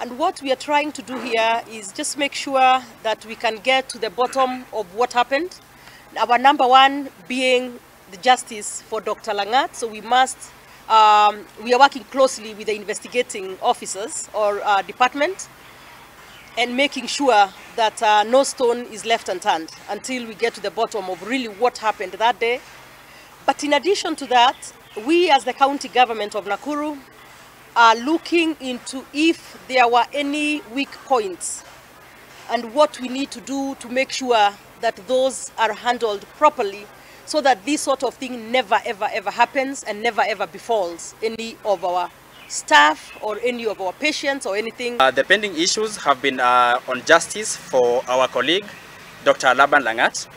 And what we are trying to do here is just make sure that we can get to the bottom of what happened. Our number one being the justice for Dr. Langat. So we must, we are working closely with the investigating officers or department and making sure that no stone is left unturned until we get to the bottom of really what happened that day. But in addition to that, we as the county government of Nakuru are looking into if there were any weak points and what we need to do to make sure that those are handled properly so that this sort of thing never ever ever happens and never ever befalls any of our staff or any of our patients or anything. The pending issues have been on justice for our colleague, Dr. Laban Langat,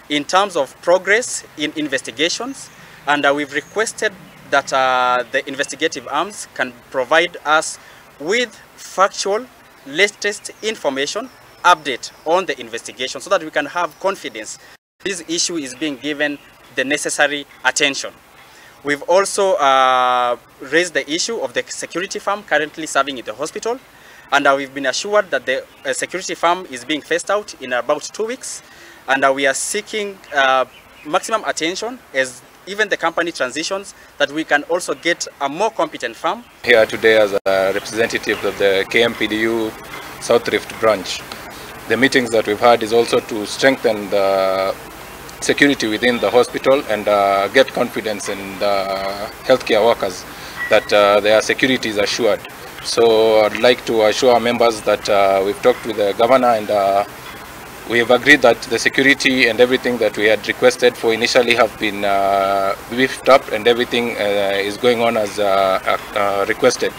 in terms of progress in investigations, and we've requested that the investigative arms can provide us with factual, latest information, update on the investigation so that we can have confidence this issue is being given the necessary attention. We've also raised the issue of the security firm currently serving in the hospital, and we've been assured that the security firm is being phased out in about 2 weeks, and we are seeking maximum attention as even the company transitions, that we can also get a more competent firm. Here today as a representative of the Kmpdu South Rift branch. The meetings that we've had is also to strengthen the security within the hospital and get confidence in the healthcare workers that their security is assured. So I'd like to assure our members that we've talked with the Governor and we have agreed that the security and everything that we had requested for initially have been beefed up, and everything is going on as requested.